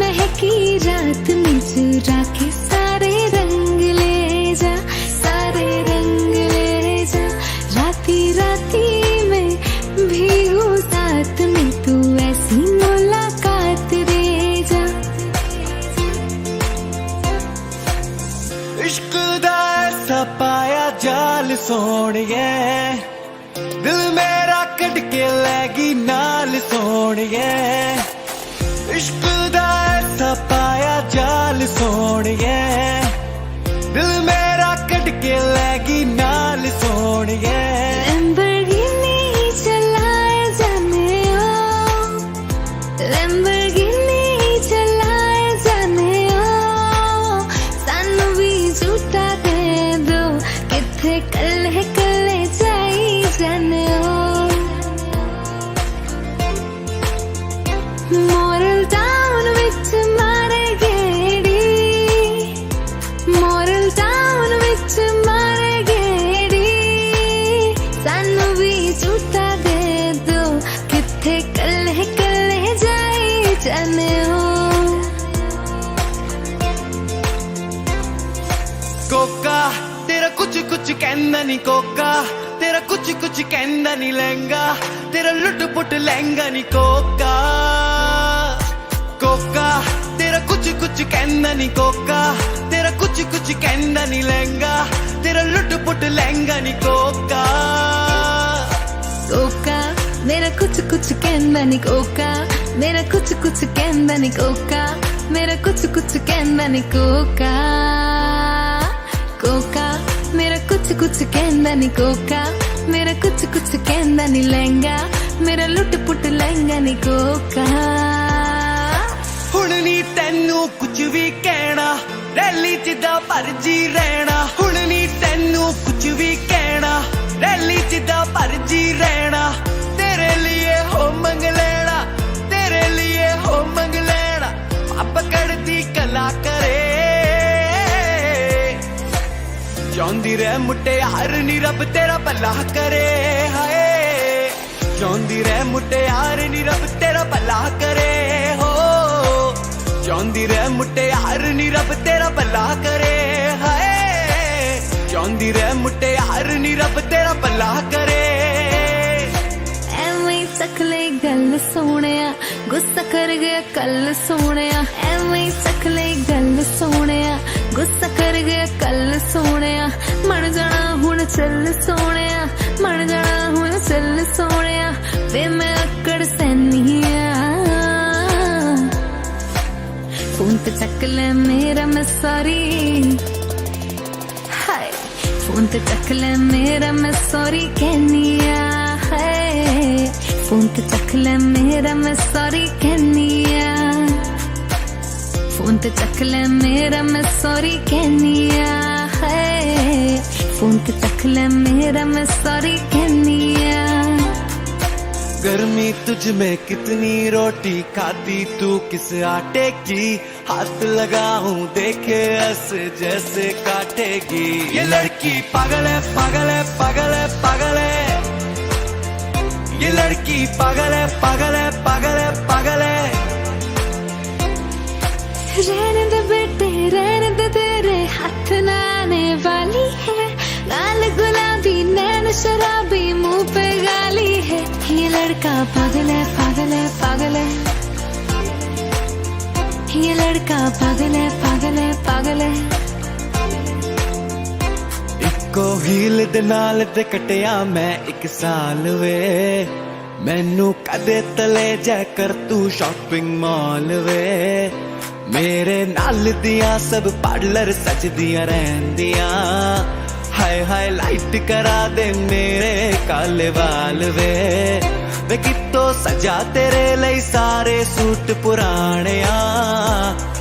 महकी रात में चुरा के सारे रंग ले जा सारे रंग ले जा राती राती में भी हूँ साथ में तू ऐसी मुलाकात दे जा इश्क दा ऐसा पाया जाल सोहणिए दिल मेरा कट के लैगी नाल सोहणिए इश्क दा ऐसा पाया जाल सोहणिए दिल मेरा कट के लैगी नाल सोहणिए लैम्बोर्गिनी चलाए जाने ओ लैम्बोर्गिनी चलाए जाने ओ सानू भी झूठा दे दो किथे कल्ले कल्ले जाई जाने ओ मोरल टाउन विच मारे गेड़ी मोरल टाउन विच मारे गेड़ी सानू भी झूठा दे दो किथे कल्ले कल्ले जाई जाने हो कोका तेरा कुछ कुछ कहंदा नी कोका तेरा कुछ कुछ कहंदा नी लहंगा तेरा लुट पुट लहंगा नी कोका कोका तेरा कुछ कुछ कहंदा नी कोका तेरा कुछ कुछ कहंदा नी लहंगा तेरा लुट पुट लहंगा नी कोका कोका मेरा कुछ कुछ कहंदा नी कोका मेरा कुछ कुछ कहंदा नी कोका मेरा कुछ कुछ कहंदा नी कोका कोका मेरा कुछ कुछ कहंदा नी कोका मेरा कुछ कुछ कहंदा नी लहंगा मेरा लुट पुट लहंगा नी कोका हुण नी तैनू कुछ भी कहना रैली च दा भरजी रहना हुण नी तैनू कुछ भी कहना रैली च दा भरजी रहना तेरे लिए हो मंग लेना तेरे लिए हो मंग लेना पकड़ती कला करे चांदी रे मुटियार नी रब तेरा भला करे हाय चांदी रे मुटियार नी रब तेरा भला करे हो चांदी रे मुटियार नी रब तेरा भला करे हाय चांदी रे मुटियार नी रब तेरा भला करे ਐਵੇਂ ਸਖਲੇ ਗੱਲ ਸੋਹਣਿਆ ਗੁੱਸਾ ਕਰ ਗਿਆ ਕੱਲ ਸੋਹਣਿਆ ਐਵੇਂ ਸਖਲੇ ਗੱਲ ਸੋਹਣਿਆ ਗੁੱਸਾ ਕਰ ਗਿਆ ਕੱਲ ਸੋਹਣਿਆ ਮਰ ਜਾਣਾ ਹੁਣ ਚੱਲ ਸੋਹਣਿਆ ਮਰ ਜਾਣਾ ਹੁਣ ਚੱਲ ਸੋਹਣਿਆ ਵੇ ਮੈਂ ਅਕੜ ਸੈਨੀਆ ਫੋਨ ਤੇ ਚੱਕ ਲੈ ਮੇਰਾ ਮੈਂ ਸੌਰੀ ਹਾਏ ਫੋਨ ਤੇ ਚੱਕ ਲੈ ਮੇਰਾ ਮੈਂ ਸੌਰੀ ਕਹਿਨੀਆ ਹਾਏ ਫੋਨ ਤੇ ਚੱਕ ਲੈ ਮੇਰਾ ਮੈਂ ਸੌਰੀ ਕਹਿਨੀਆ ਫੋਨ ਤੇ ਚੱਕ ਲੈ ਮੇਰਾ ਮੈਂ ਸੌਰੀ ਕਹਿਨੀਆ ਹਾਏ ਫੋਨ ਤੇ ਚੱਕ ਲੈ ਮੇਰਾ ਮੈਂ ਸੌਰੀ ਕਹਿਨੀਆ गर्मी तुझ में कितनी रोटी खाती तू किस आटे की, हाथ लगाऊं देखे ऐसे जैसे काटेगी। ये लड़की पागल है पागल है पागल है पागल है, ये लड़की पागल है पागल है पागल है पागल है। रहने दे बेटे रहने दे, तेरे हाथ ना आने वाली है। लाल गुलाबी नैन शराबी मुंह पे गाली है। ये लड़का पागल है पागल है पागल है, ये लड़का पागल है पागल है पागल है। इको हील दे नाल ते कटिया मैं 1 साल वे, मैनू कदे तले जा कर तू शॉपिंग मॉल वे। मेरे नाल दिया सब पार्लर सजदियां रहंदियां, हाय हाय लाइट करा दे मेरे काले वाल वे। वे कितो सजा तेरे लई सारे सूट पुराणिया,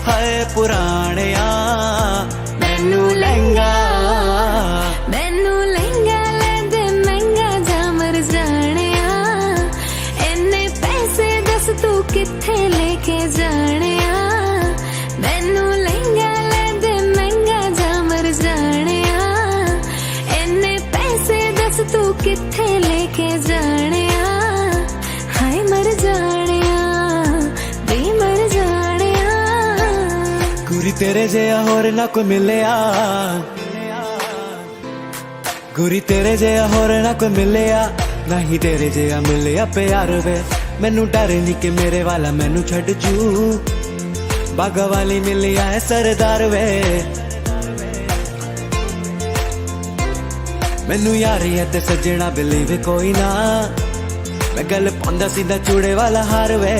हाय पुराणिया। मैनू लहंगा ले दे महंगा जा मर जानिया। इन्ने पैसे दस तू किथे लेके जानिया। मैनू लहंगा ले दे महंगा जा मर जानिया। इन्ने पैसे दस तू किथे लेके जानिया। हाय मर जानिया बे मर जानिया। गुरी तेरे जेहा होर ना कोई मिलिया, गुरी तेरे जेहा होर ना कोई मिलिया, नहीं तेरे जेहा मिलिया प्यार वे। मैनू डर नहीं कि मेरे वाला मैनू छड़ जू, बागा वाली मिलिया है सरदार वे। मैनू यारी है ते सजना बिलीव कोई ना, मैं गल पांदा सीधा चूड़े वाला हार वे।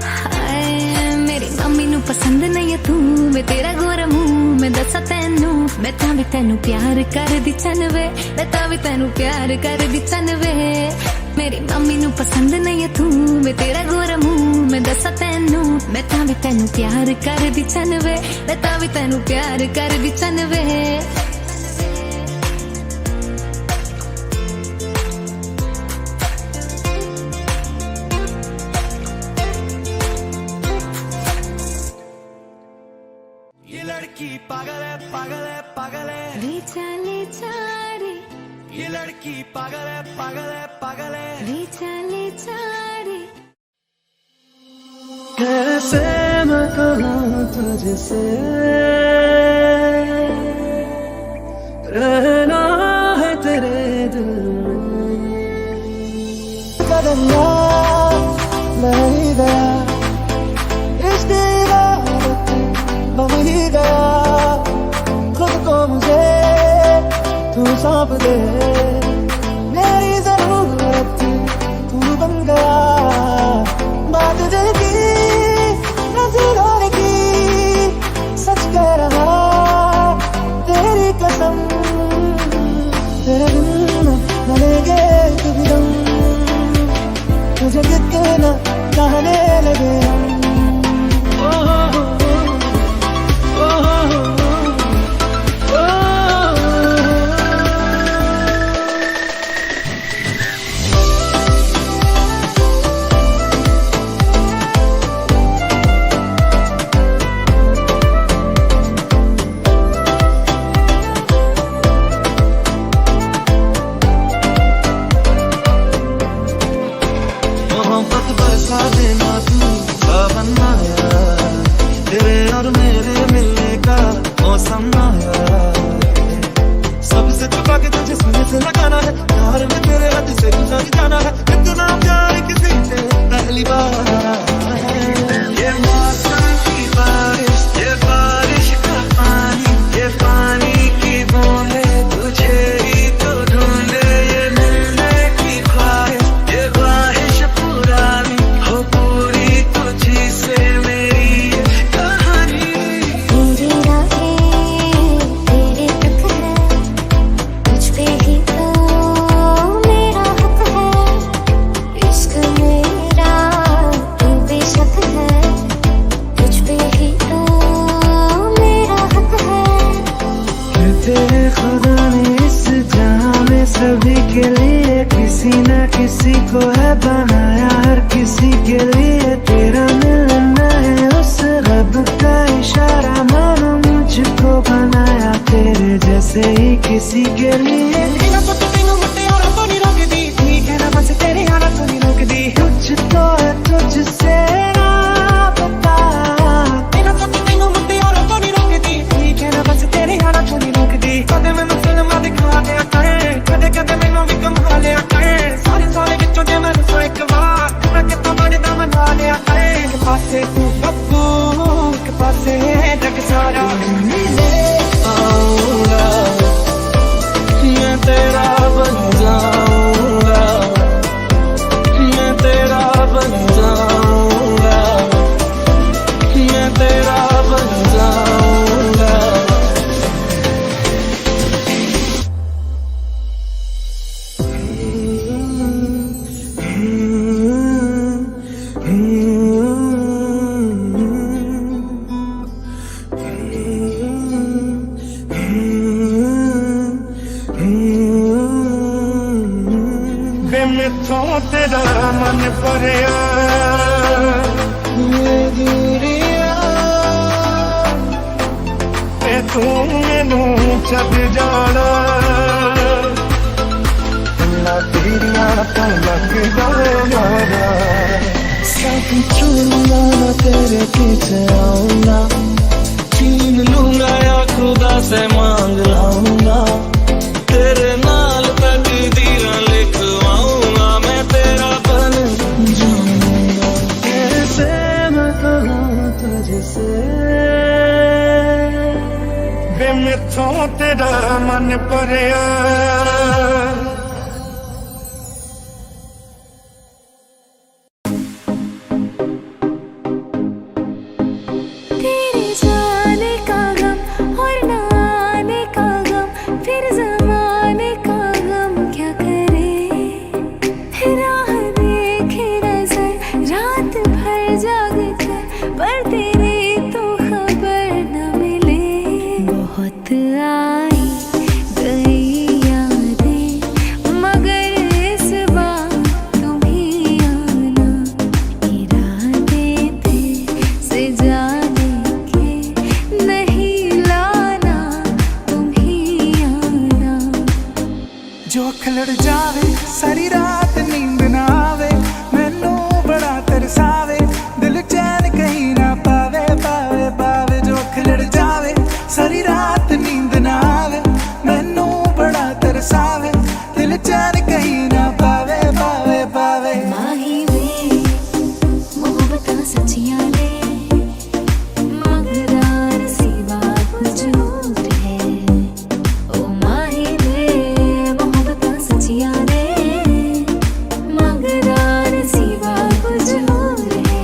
हाय मेरी मम्मी नू पसंद नहीं है तू, मैं तेरा गोरा मुंह मैं दसा तेनू। मैं तां भी तेनू प्यार कर दी चनवे, मैं तां भी तेनू प्यार कर दी चनवे। मेरी मम्मी नू पसंद नहीं है तू, मैं तेरा गोरा मुंह मैं दसा तेनू। मैं तां भी तेनू प्यार कर दी चनवे, मैं तां भी तेनू प्यार कर दी चनवे। ये लड़की पागल है पागल है पागल है, ले जा रे। ये लड़की पागल है पागल है पागल है। ले जा रे। कैसे मैं कहूँ तुझसे रहना है तेरे दिल में। कदम मैं ही गया इस दीवार बन ही गया, खुद को मुझे तू सौंप दे। मेरी जरूरत तू बन गया, बात दिल की नजरों की सच कह रहा तेरी कसम। तेरे बिन न लेंगे कभी दम, तुझे कितना चाहने लगे हम। सबसे छुपा के तुझे सीने से लगाना है, प्यार में तेरे हाथ से गुजर जाना है। इतना प्यार किसी से पहली बार है। ये मौसम की बारिश, ये बारिश का पानी, ये पानी की बूंदें तुझे ही तो ढूंढे। ये मिलने की ख्वाहिश, ये ख्वाहिश पुरानी हो पूरी तुझी से मेरी कहानी। तेरी राहें तेरे तक है, तुझ पे ही तो मेरा हक है। इश्क मेरा तू बेशक है, तुझ पे ही तो मेरा हक है। तेरे खुदा ने इस जहां में सभी के लिए किसी न किसी को है बनाया, हर किसी के लिए तेरा मिलना है उस रब का इशारा, मानो मुझको बनाया तेरे जैसे ही किसी के लिए। तेरे आना तो नहीं रोकदी, कुछ तो है तुझसे राबता, ठीक है ना बस तेरे आना तो नहीं रोकदी। कदे मैनू फिल्मां दिखा दिया करे, कदे कदे मैनू भी कमा लिया करे, सारे सारे विचों जे मैनू सो एक बार मैं कितना बनदा मना लिया करे। एक पासे तू बब्बू, एक पासे जग सारा, आऊंगा मैं तेरा बन जाऊंगा, मैं तेरा बन जाऊंगा, मैं तेरा बन जाऊंगा। मैथों तेरा मन भरिया ते तू मैनू छड्ड जाना, ना तेरिया तो लगदा मारा, सब छूना ना तेरे पीछे आऊंगा, छीन लूंगा या खुदा से मांग लाऊंगा, तेरे नाल तकदीरां लिखवाऊंगा, मैं तेरा बन जाऊंगा। कैसे मैं कहूं तुझसे वे मैथों तेरा मन भरिया। तेरे जाने का गम और न आने का गम, फिर ज़माने का गम क्या करे, राह देखे नजर रात भर जाग कर, पर तेरी तो खबर न मिले। बहुत आई गई यादें मगर इस बार तुम ही आना, इरादे थे से जाने के नहीं लाना, तुम ही आना। जो खिलड़ जावे सारी रात नींद ना आवे, मैनू बड़ा तरसावे, दिल चैन कहीं ना पावे, पावे पावे। जो खिलड़ जावे सारी रात नींद ना आवे, मैनू बड़ा तरसावे, दिल चैन कहीं ना पावे, पावे पावे। माही वे मोहब्बतां सच्चियां ने, मगदार सिवा कुछ और है, ओ माही वे मोहब्बतां सच्चियां ने, मगदार सिवा कुछ और है।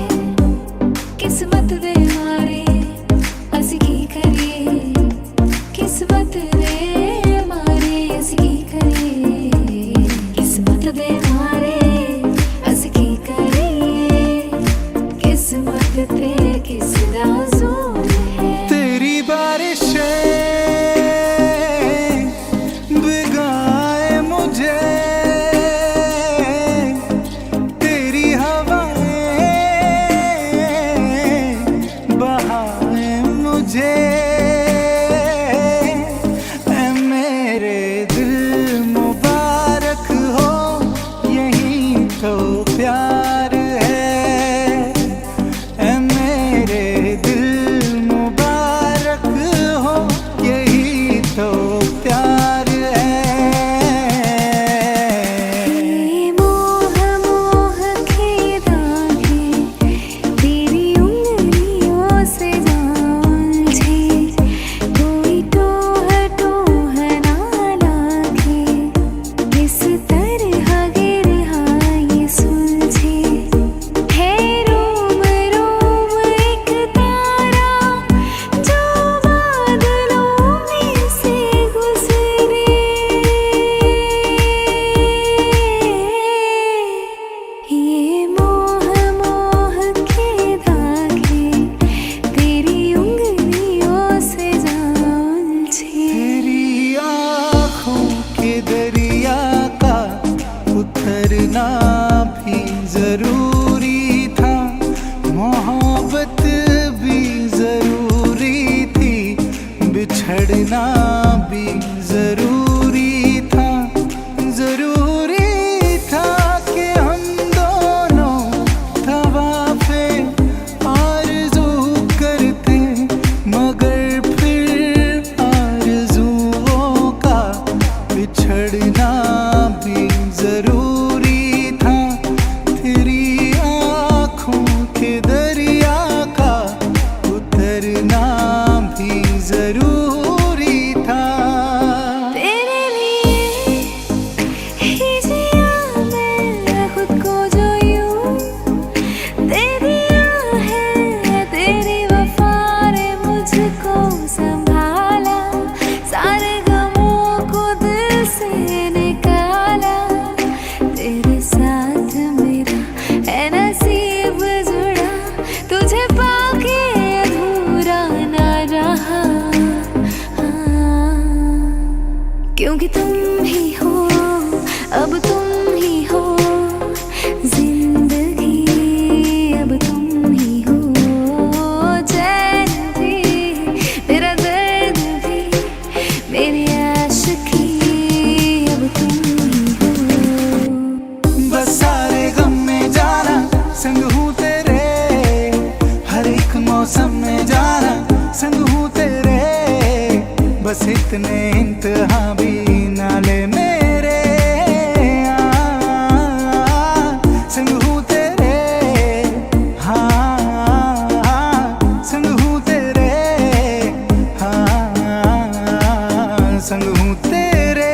इतने इंतहा भी ना ले मेरे संग हूँ तेरे संग हूँ तेरे संग हूँ तेरे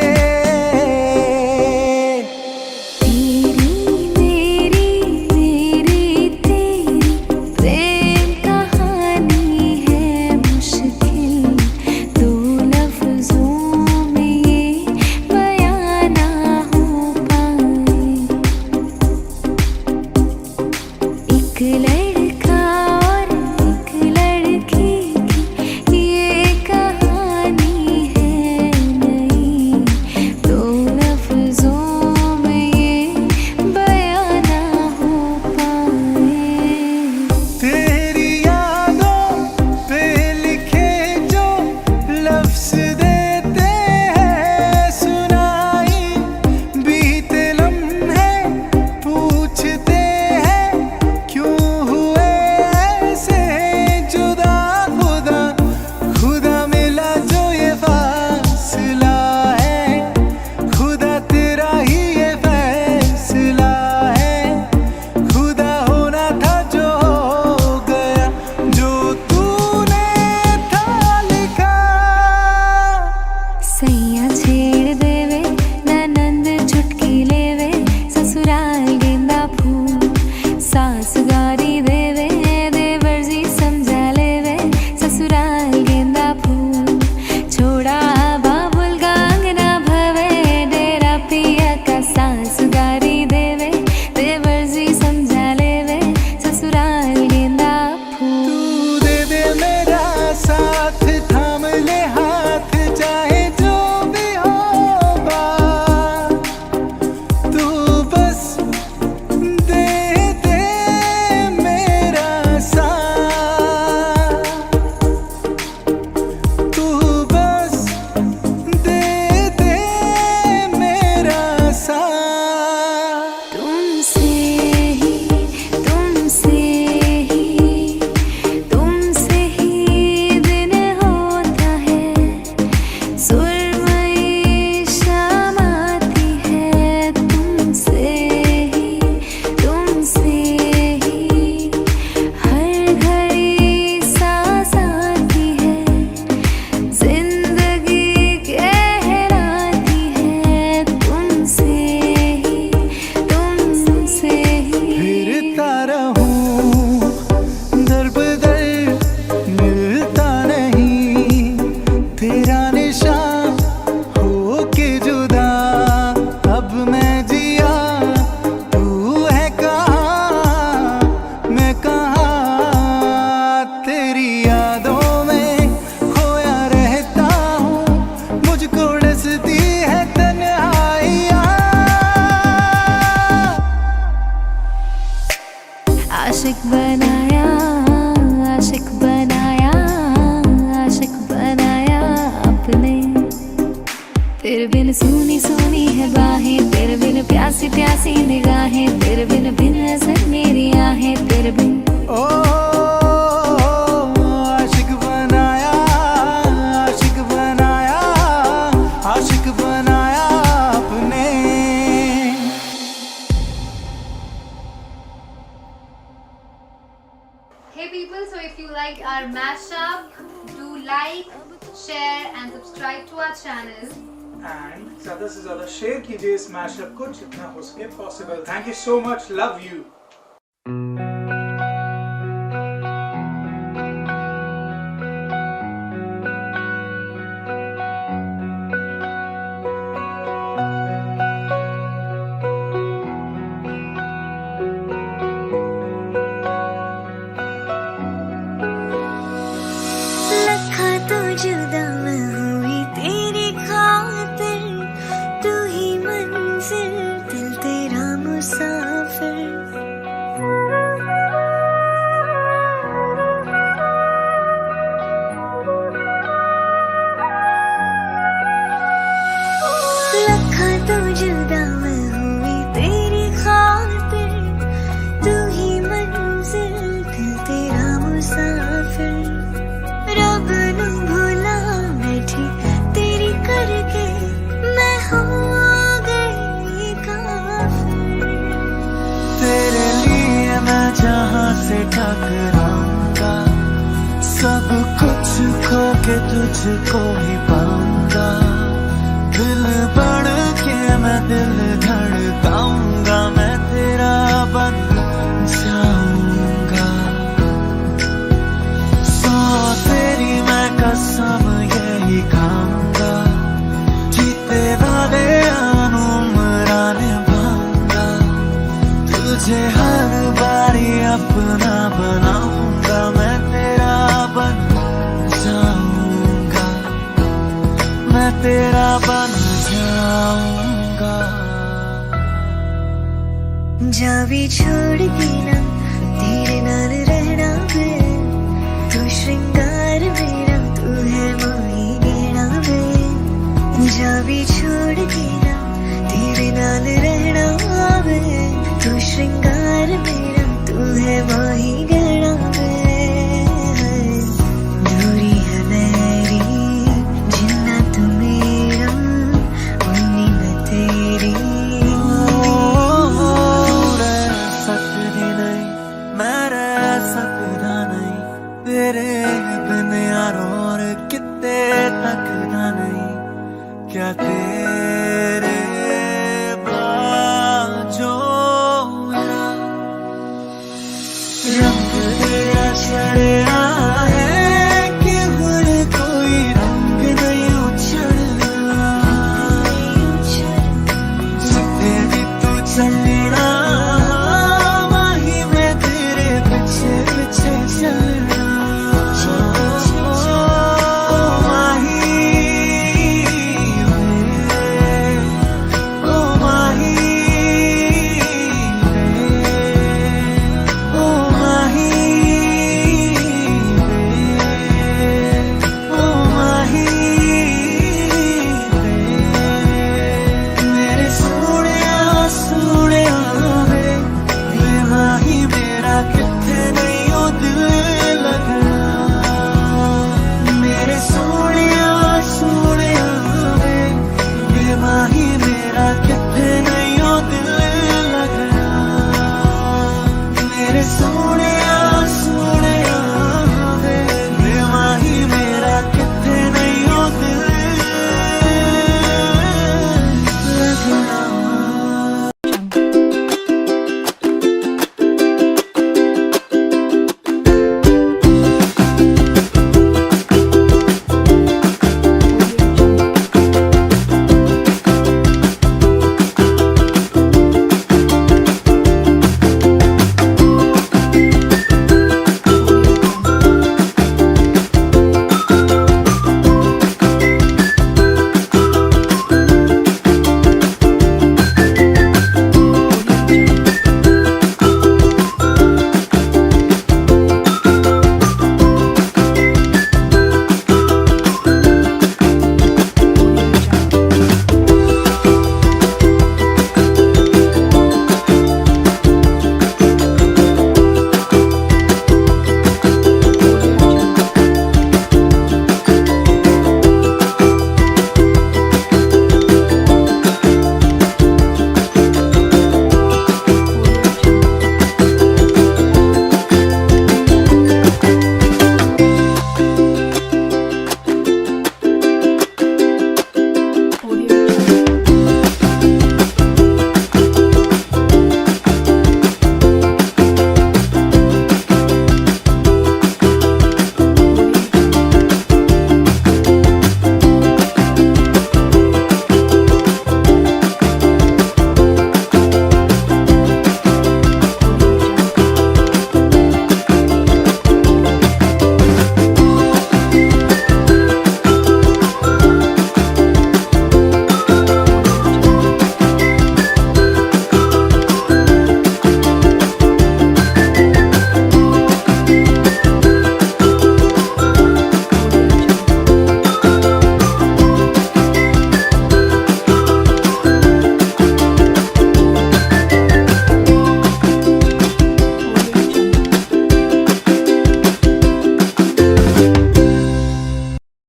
आशिक बनाया, आशिक बनाया, आशिक बनाया अपने। तेरे बिन सूनी सूनी है बाहें, तेरे बिन प्यासी प्यासी निगाहें, तेरे बिन बिन नजर मेरी आहें, तेरे बिन ओ आशिक बनाया, आशिक बनाया, आशिक बनाया अपने। Hey people, so if you like our mashup, do like, share and subscribe to our channel. And ज़्यादा से ज़्यादा शेयर कीजिए इस मैशअप को जितना हो सके possible. Thank you so much, love you. लखा तो जुदा मैं हुई तेरी खातिर, तू ही मंजिल दिल तेरा मुसाफिर। कराऊंगा, सब कुछ खो के तुझको ही पाऊंगा। दिल बढ़ के मैं दिल धड़काऊंगा, मैं तेरा बन जाऊंगा। सौ तेरी मैं कसम यही खाऊंगा, जीते वादे अनुमरा निभाऊंगा। तुझे हर बारी अपना बनाऊंगा, मैं तेरा बन जाऊंगा, मैं तेरा बन जाऊंगा। जावी छोड़ के ना तेरे नाल रहना वे, तू श्रृंगार मेरा, तू है मोही गहना वे। जावी छोड़ के ना तेरे नाल रहना वे, तू श्रृंगार